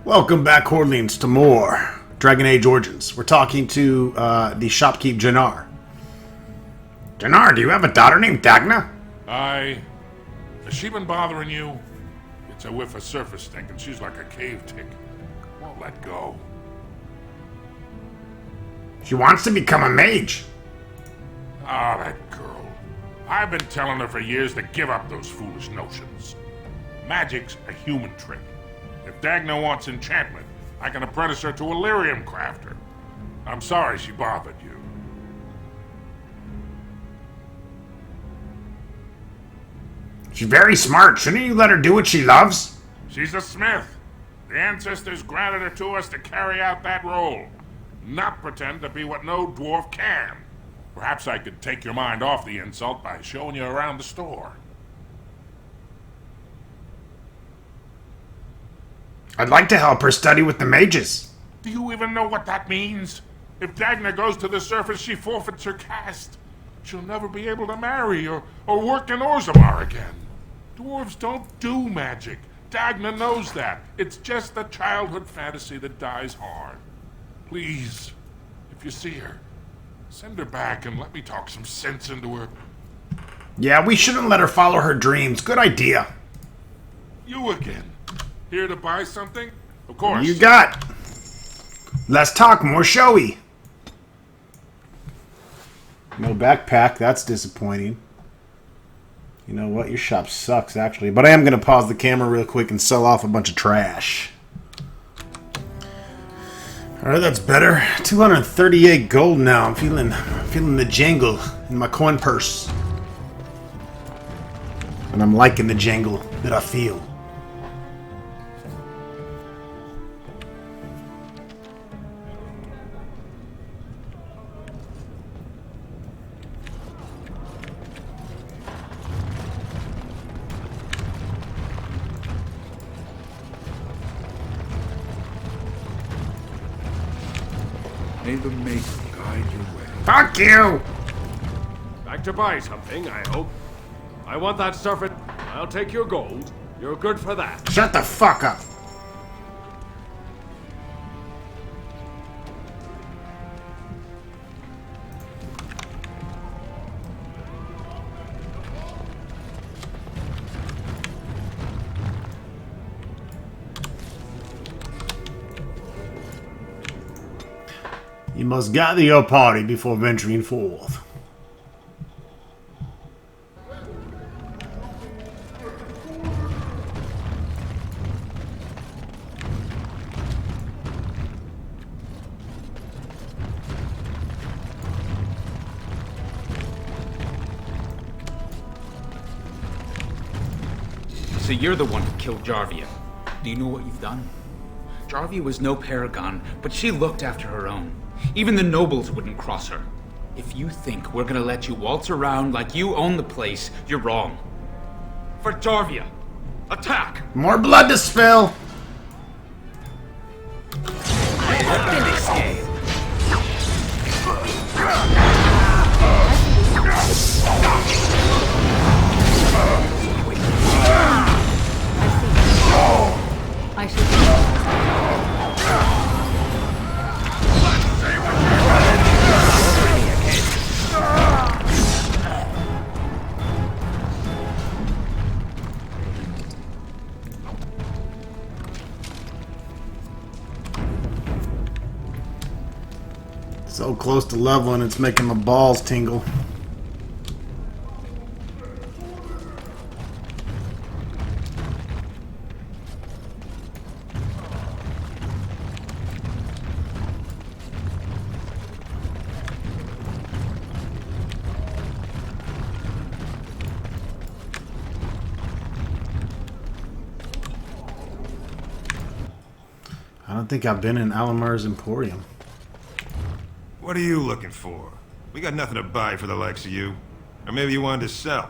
Welcome back, Horleans, to more Dragon Age Origins. We're talking to the shopkeep Jannar. Jannar, do you have a daughter named Dagna? Has she been bothering you? It's a whiff of surface stink, and she's like a cave tick. Won't let go. She wants to become a mage. Ah, that girl. I've been telling her for years to give up those foolish notions. Magic's a human trick. If Dagna wants enchantment, I can apprentice her to a lyrium crafter. I'm sorry she bothered you. She's very smart. Shouldn't you let her do what she loves? She's a smith. The ancestors granted her to us to carry out that role. Not pretend to be what no dwarf can. Perhaps I could take your mind off the insult by showing you around the store. I'd like to help her study with the mages. Do you even know what that means? If Dagna goes to the surface, she forfeits her caste. She'll never be able to marry or work in Orzammar again. Dwarves don't do magic. Dagna knows that. It's just a childhood fantasy that dies hard. Please, if you see her, send her back and let me talk some sense into her. Yeah, we shouldn't let her follow her dreams. Good idea. You again. Here to buy something? Of course. You got. Less talk, more showy. No backpack. That's disappointing. You know what? Your shop sucks, actually. But I am going to pause the camera real quick and sell off a bunch of trash. Alright, that's better. 238 gold now. I'm feeling the jangle in my coin purse. And I'm liking the jangle that I feel. May the maiden guide your way. Fuck you! Back to buy something, I hope. I want that stuff at... I'll take your gold. You're good for that. Shut the fuck up! You must gather your party before venturing forth. So you're the one who killed Jarvia. Do you know what you've done? Jarvia was no paragon, but she looked after her own. Even the nobles wouldn't cross her. If you think we're gonna let you waltz around like you own the place, you're wrong. For Jarvia, attack! More blood to spill! I should. So close to leveling, it's making my balls tingle. I don't think I've been in Alamar's Emporium. What are you looking for? We got nothing to buy for the likes of you. Or maybe you wanted to sell.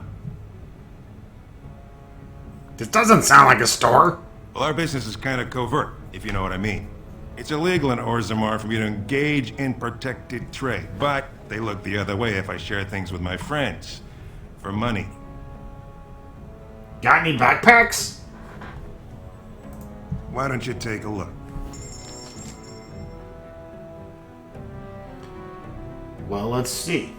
This doesn't sound like a store. Well, our business is kind of covert, if you know what I mean. It's illegal in Orzammar for me to engage in protected trade, but they look the other way if I share things with my friends. For money. Got any backpacks? Why don't you take a look? Well, let's see.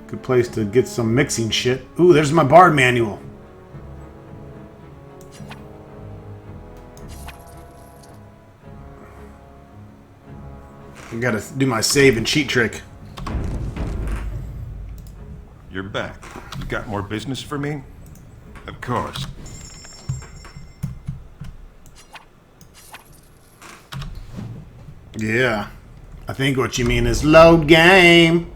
Good place to get some mixing shit. Ooh, there's my bard manual. I gotta do my save and cheat trick. You're back. You got more business for me? Of course. Yeah. I think what you mean is load game.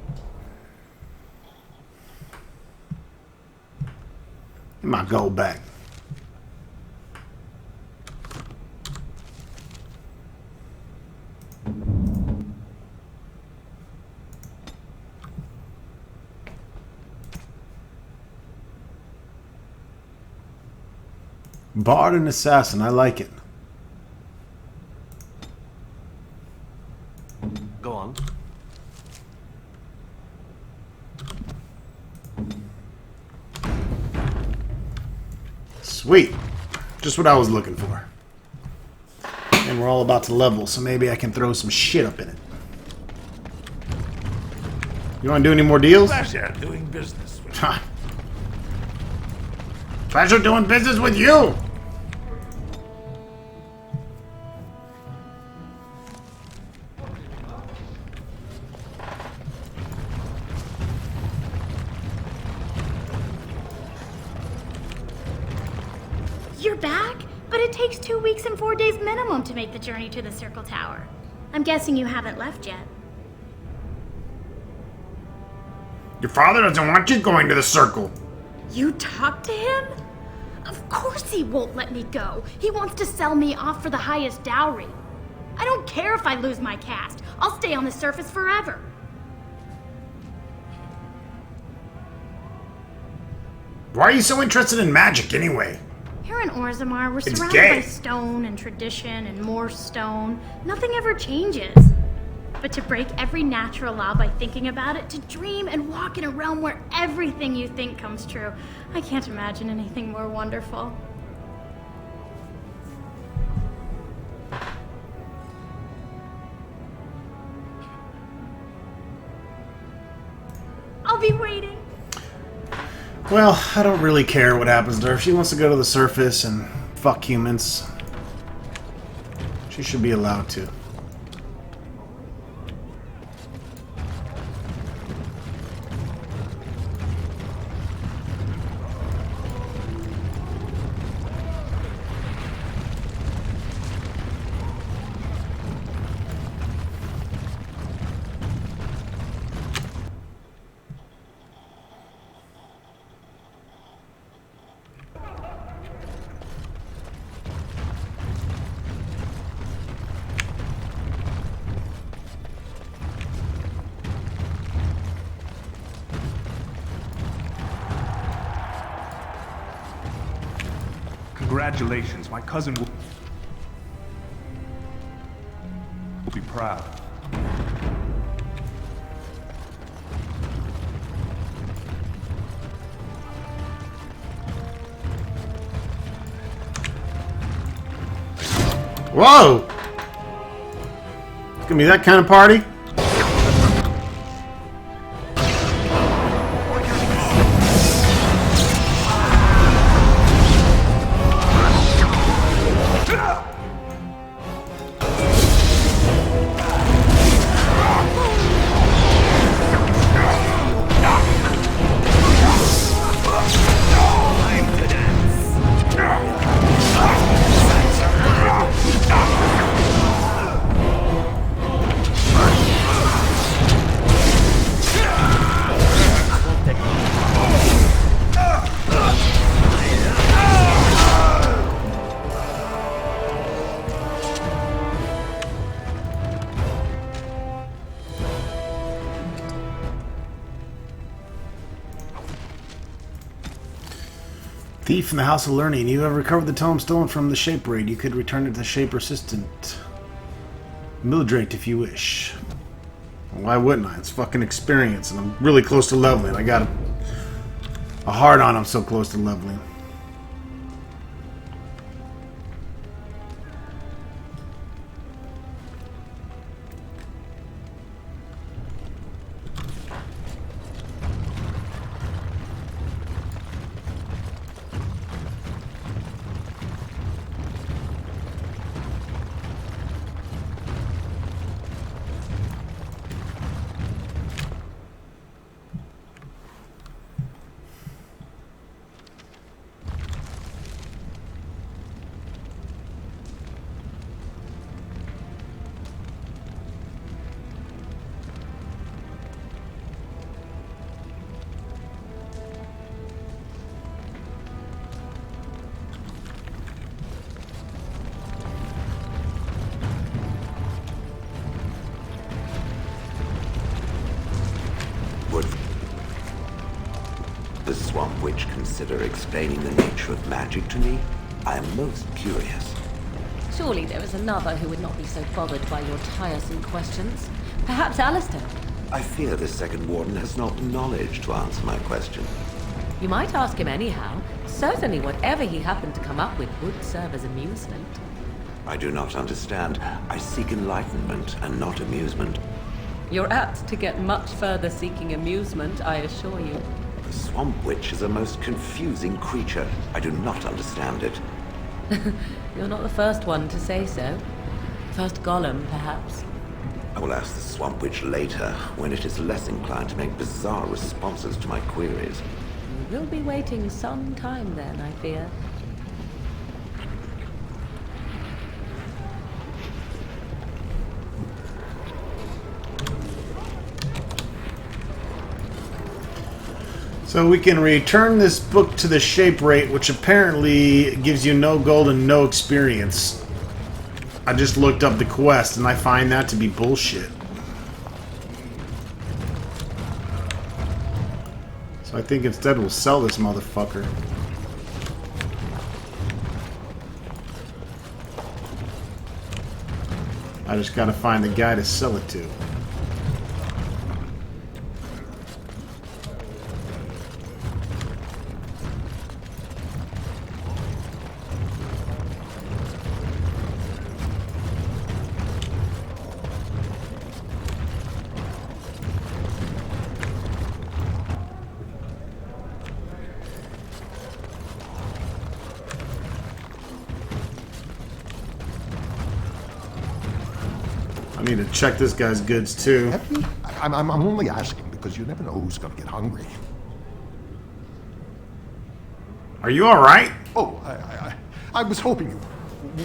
Get my gold back. Bard and assassin, I like it. Go on. Sweet. Just what I was looking for. And we're all about to level, so maybe I can throw some shit up in it. You want to do any more deals? Pleasure doing business with you. Ha. Pleasure doing business with you! You're back? But it takes 2 weeks and 4 days minimum to make the journey to the Circle Tower. I'm guessing you haven't left yet. Your father doesn't want you going to the circle. You talked to him? Of course he won't let me go. He wants to sell me off for the highest dowry. I don't care if I lose my caste. I'll stay on the surface forever. Why are you so interested in magic anyway? Here in Orzammar, we're It's surrounded gay. by stone and tradition and more stone. Nothing ever changes. But to break every natural law by thinking about it, to dream and walk in a realm where everything you think comes true, I can't imagine anything more wonderful. I'll be waiting. Well, I don't really care what happens to her. If she wants to go to the surface and fuck humans, she should be allowed to. Congratulations, my cousin will be proud. Whoa! It's gonna be that kind of party? Thief from the House of Learning. You have recovered the tome stolen from the Shape Raid. You could return it to the Shaper Assistant. Mildrate if you wish. Why wouldn't I? It's fucking experience, and I'm really close to leveling. I got a hard on. I'm so close to leveling. The Swamp Witch consider explaining the nature of magic to me? I am most curious. Surely there is another who would not be so bothered by your tiresome questions. Perhaps Alistair. I fear the second warden has not knowledge to answer my question. You might ask him anyhow. Certainly whatever he happened to come up with would serve as amusement. I do not understand. I seek enlightenment and not amusement. You're apt to get much further seeking amusement, I assure you. The Swamp Witch is a most confusing creature. I do not understand it. You're not the first one to say so. First Gollum, perhaps. I will ask the Swamp Witch later, when it is less inclined to make bizarre responses to my queries. You will be waiting some time then, I fear. So we can return this book to the shape rate, which apparently gives you no gold and no experience. I just looked up the quest, and I find that to be bullshit. So I think instead we'll sell this motherfucker. I just gotta find the guy to sell it to. I need to check this guy's goods too. Have you? I'm only asking because you never know who's going to get hungry. Are you alright? Oh, I was hoping you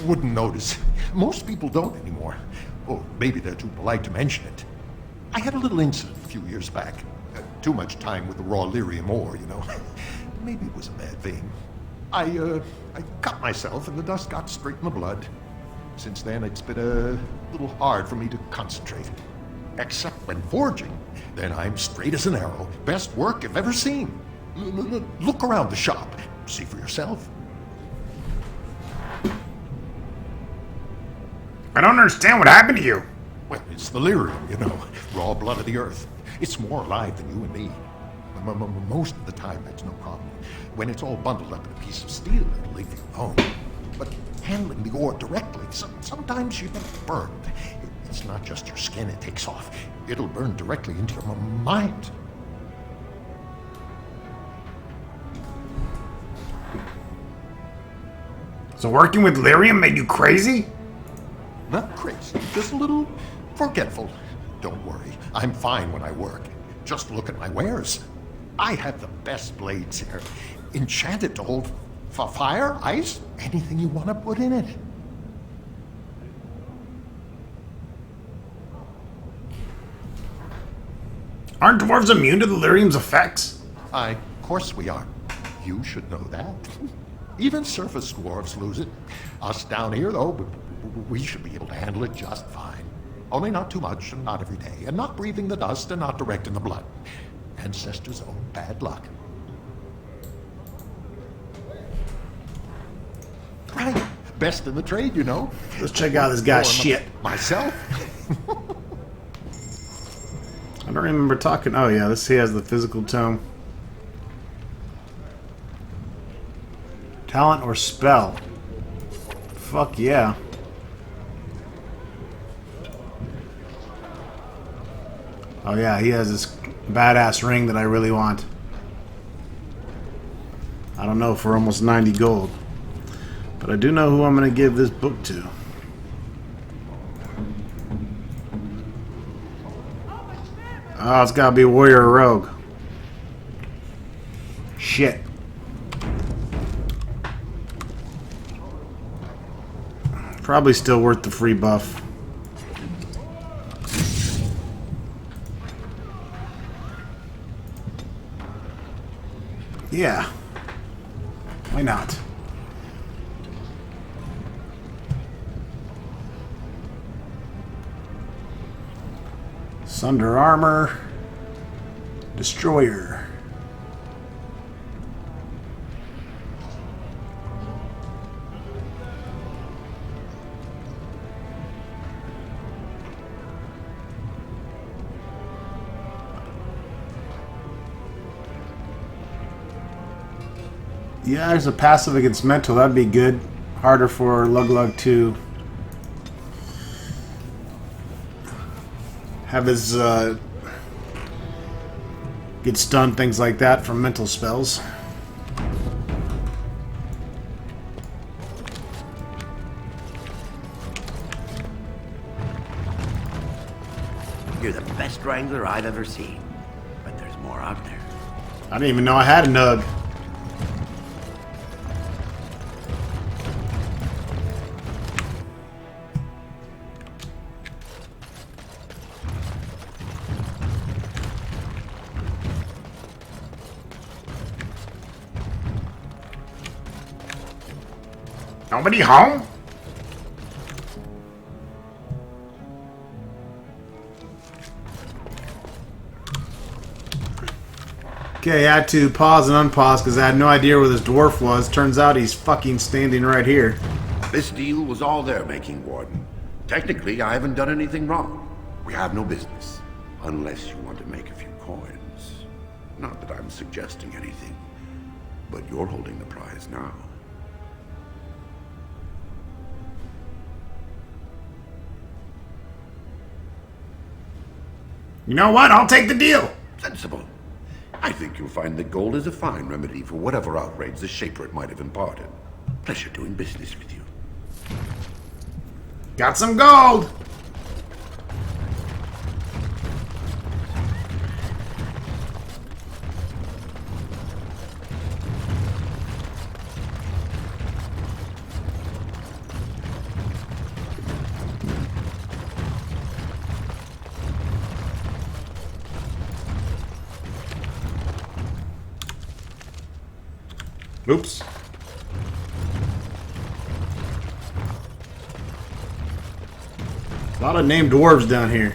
wouldn't notice. Most people don't anymore. Oh, maybe they're too polite to mention it. I had a little incident a few years back. Too much time with the raw lyrium ore, you know. Maybe it was a bad thing. I cut myself and the dust got straight in the blood. Since then, it's been a little hard for me to concentrate. Except when forging. Then I'm straight as an arrow. Best work you've ever seen. Look around the shop. See for yourself. I don't understand what happened to you. Well, it's the lyrium, you know. Raw blood of the earth. It's more alive than you and me. Most of the time, that's no problem. When it's all bundled up in a piece of steel, it'll leave you alone. But handling the ore directly, sometimes you get burned. It's not just your skin it takes off. It'll burn directly into your mind. So working with lyrium made you crazy? Not crazy, just a little forgetful. Don't worry, I'm fine when I work. Just look at my wares. I have the best blades here. Enchanted to hold fire, ice, anything you want to put in it. Aren't dwarves immune to the lyrium's effects? Of course we are. You should know that. Even surface dwarves lose it. Us down here, though, we should be able to handle it just fine. Only not too much and not every day, and not breathing the dust and not direct in the blood. Ancestors' own bad luck. Right. Best in the trade, you know. Let's check out this guy's shit. Myself? I don't remember talking. Oh yeah, this he has the physical tome. Talent or spell? Fuck yeah. Oh yeah, he has this badass ring that I really want. I don't know, for almost 90 gold. But I do know who I'm going to give this book to. Oh, it's got to be Warrior or Rogue. Shit. Probably still worth the free buff. Yeah. Why not? Sunder Armor. Destroyer. Yeah, there's a passive against mental. That'd be good. Harder for Lug to have his get stunned, things like that from mental spells. You're the best wrangler I've ever seen. But there's more out there. I didn't even know I had a nug. Nobody home? Okay, I had to pause and unpause because I had no idea where this dwarf was. Turns out he's fucking standing right here. This deal was all their making, Warden. Technically, I haven't done anything wrong. We have no business. Unless you want to make a few coins. Not that I'm suggesting anything. But you're holding the prize now. You know what? I'll take the deal. Sensible. I think you'll find that gold is a fine remedy for whatever outrage the Shaper might have imparted. Pleasure doing business with you. Got some gold. Oops. A lot of named dwarves down here.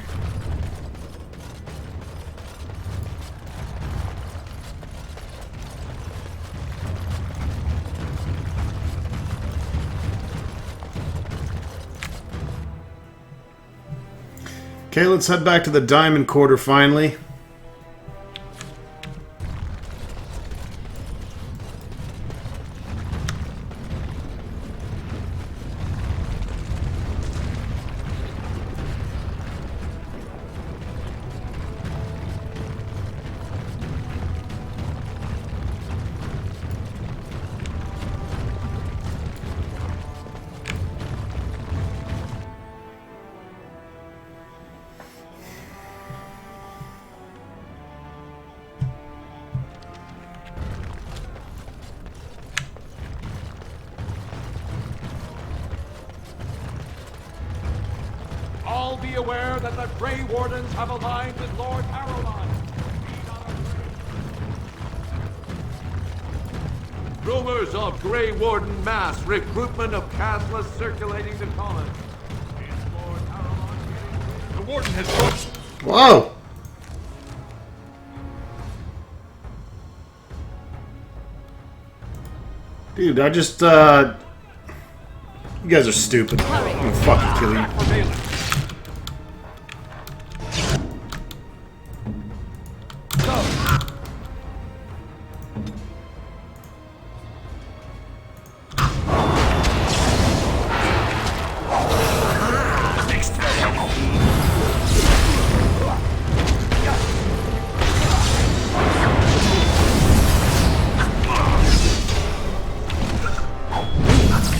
Okay, let's head back to the Diamond Quarter finally. All be aware that the Grey Wardens have aligned with Lord Arrowline. Rumors of Grey Warden mass recruitment of Casla circulating the colony. Is Lord Arrowline The Warden has... Whoa! Dude, I just, You guys are stupid. I'm gonna fucking kill you. For Behlan.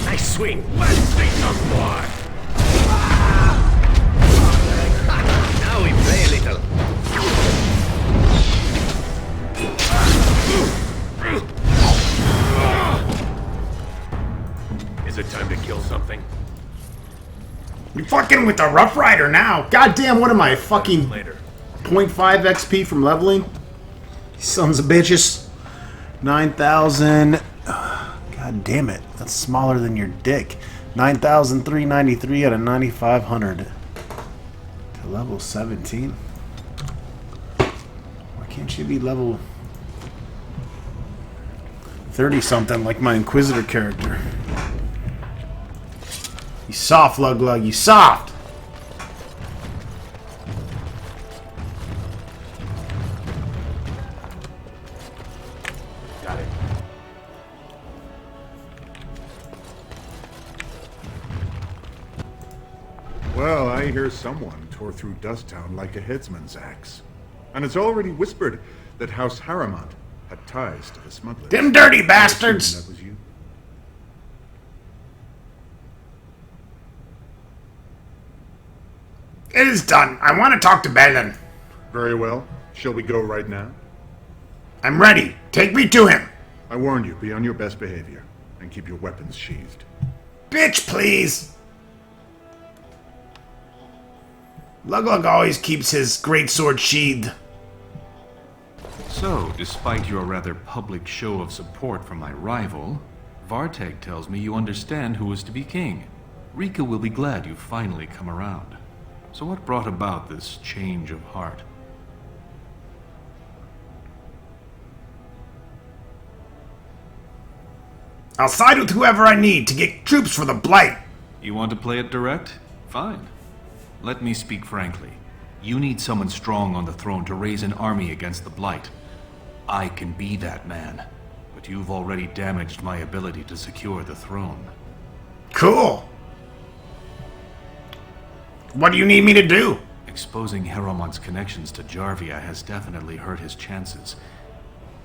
Nice swing. Let's see some more. Now we play a little. Is it time to kill something? You're fucking with the Rough Rider now. Goddamn, what am I, fucking Later. 0.5 XP from leveling? Sons of bitches. 9,000. God damn it. That's smaller than your dick. 9,393 out of 9,500. To level 17. Why can't you be level 30 something like my Inquisitor character? You soft, Lug Lug. You soft. Got it. Well, I hear someone tore through Dusttown like a headsman's axe. And it's already whispered that House Harrimont had ties to the smugglers. Them dirty I assume bastards! that was you. It is done. I want to talk to Behlan. Very well. Shall we go right now? I'm ready. Take me to him. I warn you, be on your best behavior and keep your weapons sheathed. Bitch, please. Lug Lug always keeps his greatsword sheathed. So, despite your rather public show of support for my rival, Varteg tells me you understand who is to be king. Rika will be glad you've finally come around. So what brought about this change of heart? I'll side with whoever I need to get troops for the Blight. You want to play it direct? Fine. Let me speak frankly. You need someone strong on the throne to raise an army against the Blight. I can be that man, but you've already damaged my ability to secure the throne. Cool. What do you need me to do? Exposing Harrimon's connections to Jarvia has definitely hurt his chances.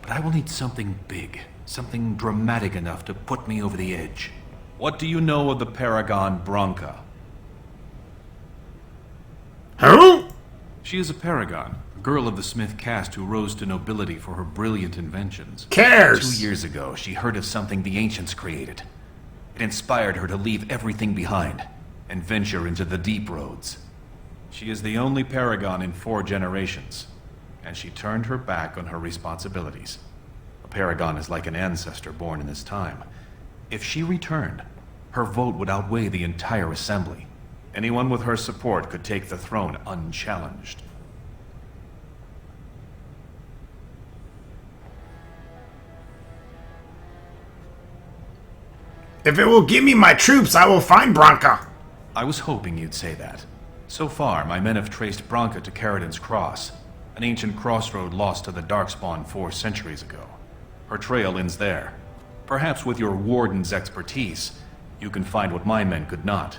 But I will need something big, something dramatic enough to put me over the edge. What do you know of the Paragon Branca? Who? She is a paragon, a girl of the Smith caste who rose to nobility for her brilliant inventions. Cares? 2 years ago, she heard of something the ancients created. It inspired her to leave everything behind and venture into the deep roads. She is the only paragon in 4 generations, and she turned her back on her responsibilities. A paragon is like an ancestor born in this time. If she returned, her vote would outweigh the entire assembly. Anyone with her support could take the throne unchallenged. If it will give me my troops, I will find Branca. I was hoping you'd say that. So far, my men have traced Branca to Caridin's Cross, an ancient crossroad lost to the Darkspawn 4 centuries ago. Her trail ends there. Perhaps with your warden's expertise, you can find what my men could not.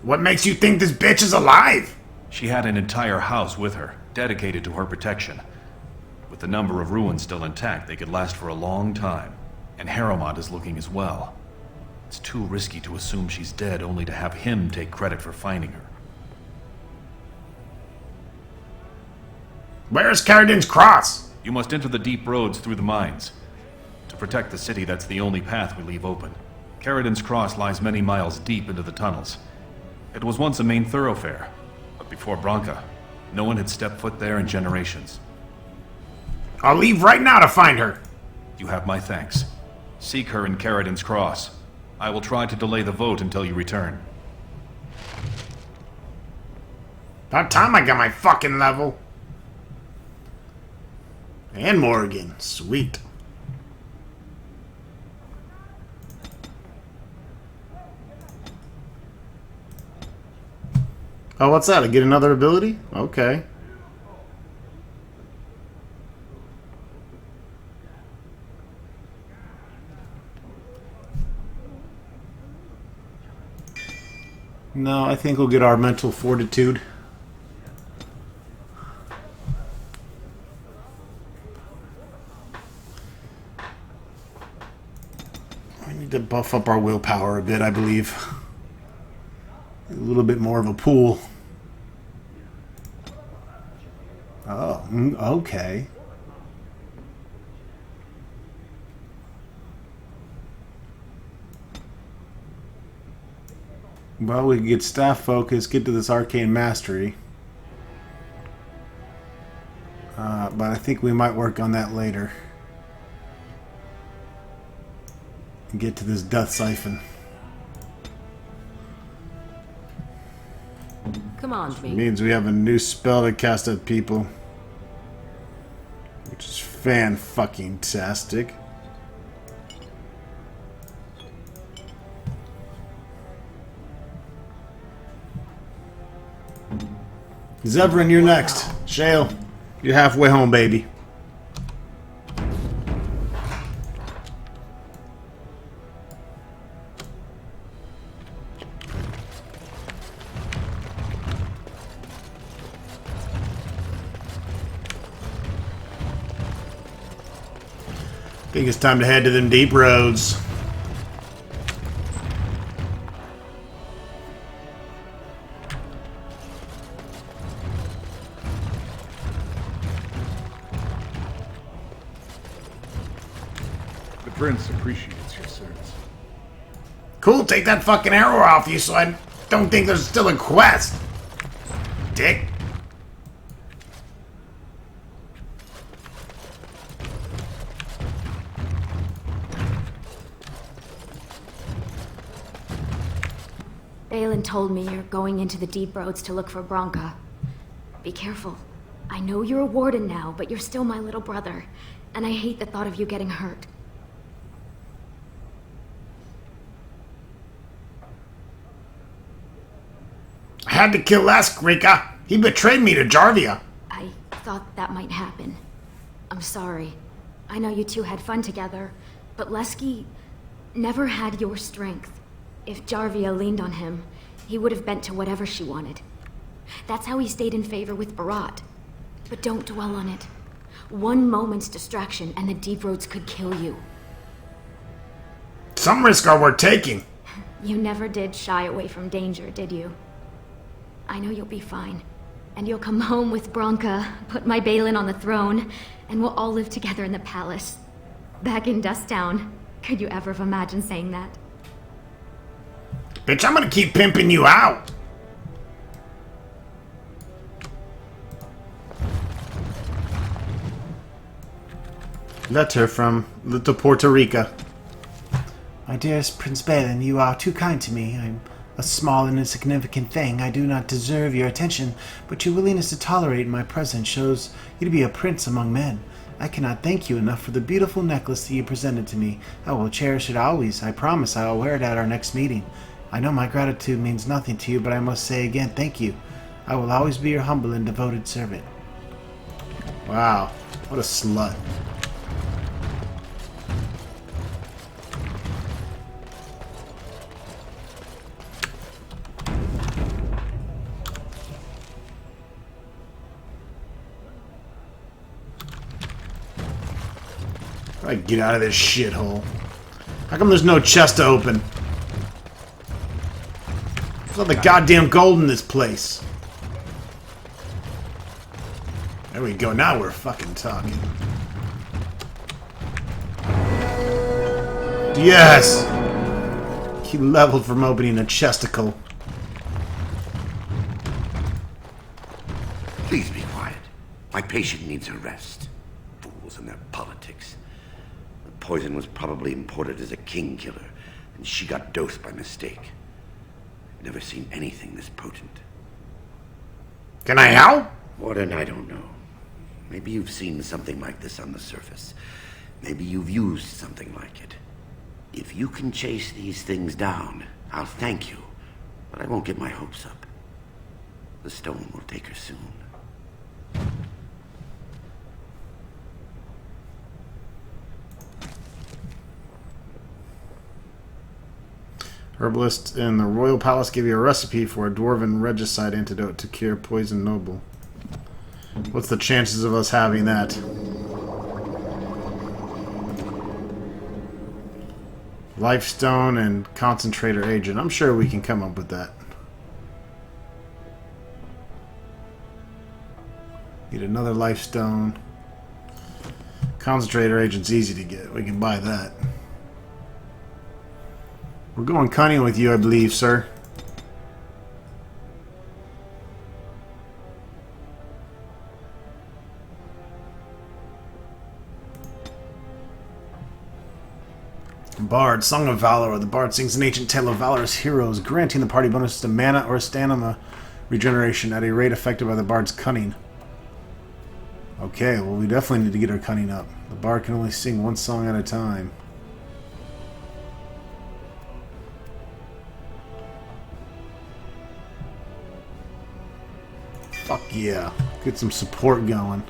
What makes you think this bitch is alive? She had an entire house with her, dedicated to her protection. With the number of ruins still intact, they could last for a long time. And Harrimont is looking as well. It's too risky to assume she's dead only to have him take credit for finding her. Where's Caridin's Cross? You must enter the deep roads through the mines. To protect the city, that's the only path we leave open. Caridin's Cross lies many miles deep into the tunnels. It was once a main thoroughfare, but before Branca, no one had stepped foot there in generations. I'll leave right now to find her. You have my thanks. Seek her in Caridin's Cross. I will try to delay the vote until you return. About time I got my fucking level. And Morrigan. Sweet. Oh, what's that? I get another ability? Okay. No, I think we'll get our mental fortitude. We need to buff up our willpower a bit, I believe. A little bit more of a pool. Oh, okay. Well, we can get staff focus, get to this arcane mastery. But I think we might work on that later. And get to this death siphon. Command me. It means we have a new spell to cast at people. Which is fan-fucking-tastic. Zevran, you're next. Shale, you're halfway home, baby. I think it's time to head to them deep roads. The Prince appreciates your service. Cool, take that fucking arrow off you so I don't think there's still a quest. Dick. Behlan told me you're going into the deep roads to look for Bronca. Be careful. I know you're a warden now, but you're still my little brother, and I hate the thought of you getting hurt. I had to kill Leskrika. He betrayed me to Jarvia. I thought that might happen. I'm sorry. I know you two had fun together, but Lesky never had your strength. If Jarvia leaned on him, he would have bent to whatever she wanted. That's how he stayed in favor with Barat. But don't dwell on it. One moment's distraction and the deep roads could kill you. Some risk are worth taking. You never did shy away from danger, did you? I know you'll be fine. And you'll come home with Bronca, put my Behlan on the throne, and we'll all live together in the palace. Back in Dusttown. Could you ever have imagined saying that? Bitch, I'm gonna keep pimping you out. Letter from Little Puerto Rica. My dearest Prince Behlan, you are too kind to me. I'm a small and insignificant thing. I do not deserve your attention, but your willingness to tolerate my presence shows you to be a prince among men. I cannot thank you enough for the beautiful necklace that you presented to me. I will cherish it always. I promise I will wear it at our next meeting. I know my gratitude means nothing to you, but I must say again, thank you. I will always be your humble and devoted servant. Wow, what a slut. I get out of this shithole. How come there's no chest to open? There's all the goddamn gold in this place. There we go. Now we're fucking talking. Yes! He leveled from opening a chesticle. Please be quiet. My patient needs a rest. Fools and their politics. The poison was probably imported as a king killer, and she got dosed by mistake. I've never seen anything this potent. Can I help? Warden, I don't know. Maybe you've seen something like this on the surface. Maybe you've used something like it. If you can chase these things down, I'll thank you, but I won't get my hopes up. The stone will take her soon. Herbalist in the royal palace gave you a recipe for a dwarven regicide antidote to cure poison noble. What's the chances of us having that? Lifestone and concentrator agent. I'm sure we can come up with that. Get another lifestone. Concentrator agent's easy to get. We can buy that. We're going cunning with you, I believe, sir. Bard, Song of Valor. The Bard sings an ancient tale of valorous heroes, granting the party bonus to mana or stamina regeneration at a rate affected by the Bard's cunning. Okay, well, we definitely need to get our cunning up. The Bard can only sing one song at a time. Fuck yeah. Get some support going.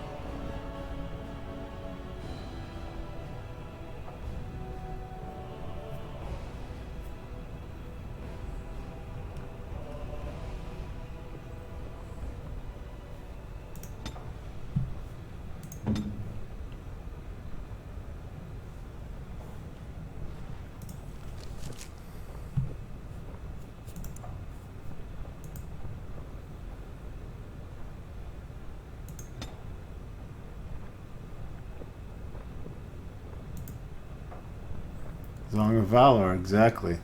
Song of Valor, exactly.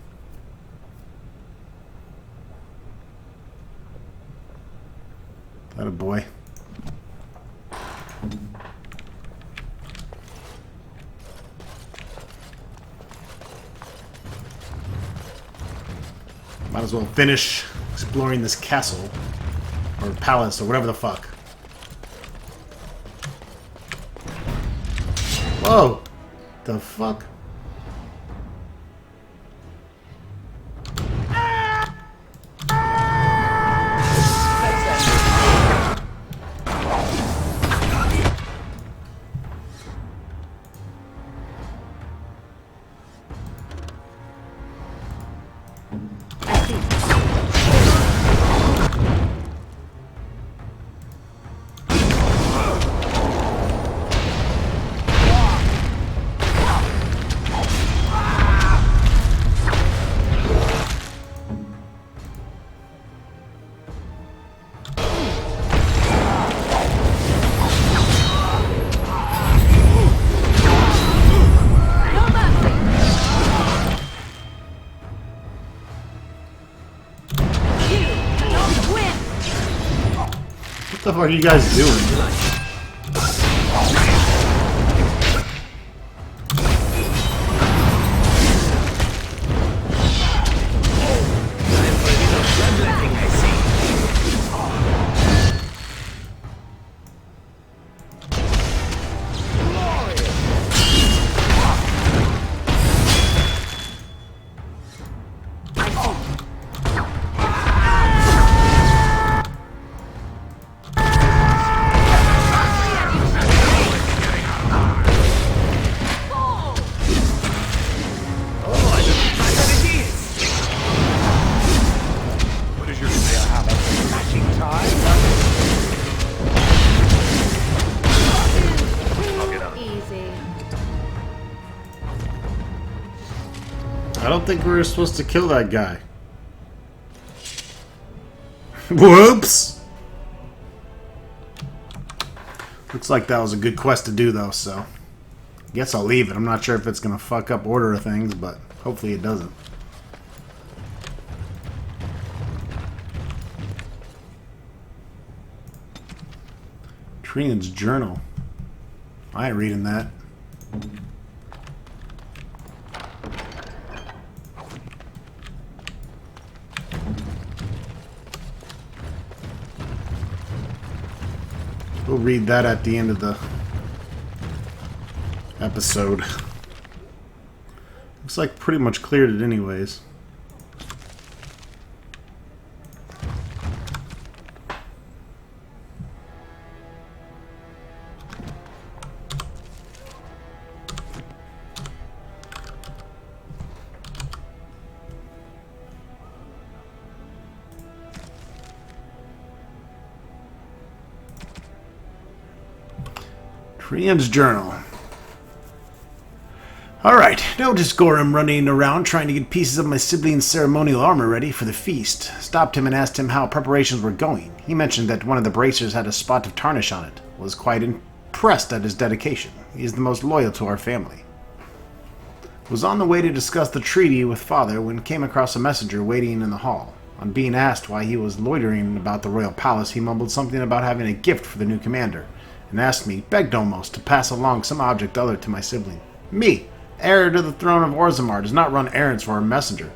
That a boy. Might as well finish exploring this castle. Or palace, or whatever the fuck. Whoa! The fuck? What the fuck are you guys doing? I don't think we were supposed to kill that guy. Whoops! Looks like that was a good quest to do, though, so... guess I'll leave it. I'm not sure if it's gonna fuck up order of things, but hopefully it doesn't. Trina's journal. I ain't reading that. We'll read that at the end of the episode. Looks like pretty much cleared it anyways. Trian's journal. Alright, noticed Gorham running around trying to get pieces of my sibling's ceremonial armor ready for the feast. Stopped him and asked him how preparations were going. He mentioned that one of the bracers had a spot of tarnish on it. Was quite impressed at his dedication. He is the most loyal to our family. Was on the way to discuss the treaty with father when came across a messenger waiting in the hall. On being asked why he was loitering about the royal palace, he mumbled something about having a gift for the new commander, and asked me, begged almost, to pass along some object other to my sibling. Me, heir to the throne of Orzammar, does not run errands for a messenger.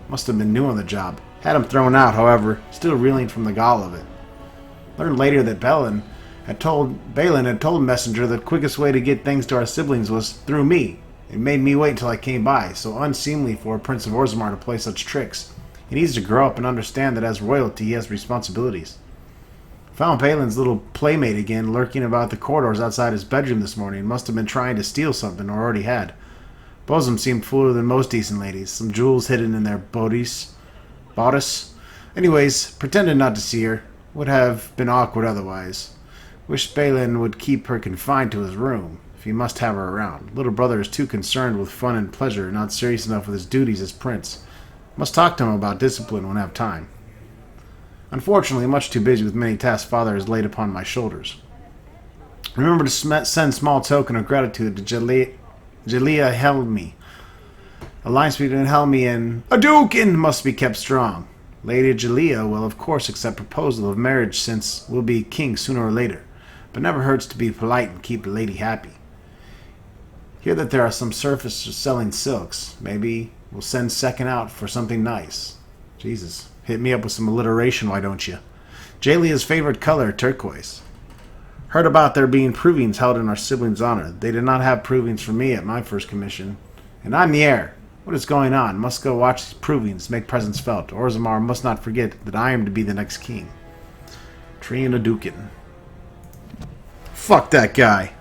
Must have been new on the job. Had him thrown out, however, still reeling from the gall of it. Learned later that Behlan had told Messenger that the quickest way to get things to our siblings was through me. It made me wait until I came by, so unseemly for a Prince of Orzammar to play such tricks. He needs to grow up and understand that as royalty he has responsibilities. Found Behlan's little playmate again lurking about the corridors outside his bedroom this morning. Must have been trying to steal something, or already had. Bosom seemed fuller than most decent ladies, some jewels hidden in their bodice. Anyways, pretended not to see her. Would have been awkward otherwise. Wished Behlan would keep her confined to his room, if he must have her around. Little brother is too concerned with fun and pleasure, not serious enough with his duties as prince. Must talk to him about discipline when I have time. Unfortunately, much too busy with many tasks father has laid upon my shoulders. Remember to send small token of gratitude to Jalea Helmi. Alliance between Helmi and Hadouken must be kept strong. Lady Jalea will of course accept proposal of marriage since we'll be king sooner or later, but never hurts to be polite and keep the lady happy. Hear that there are some surfacers selling silks. Maybe we'll send second out for something nice. Jesus, hit me up with some alliteration, why don't you? Jalea's favorite color, turquoise. Heard about there being provings held in our siblings' honor. They did not have provings for me at my first commission. And I'm the heir. What is going on? Must go watch these provings, make presence felt. Orzammar must not forget that I am to be the next king. Trian Hadouken. Fuck that guy.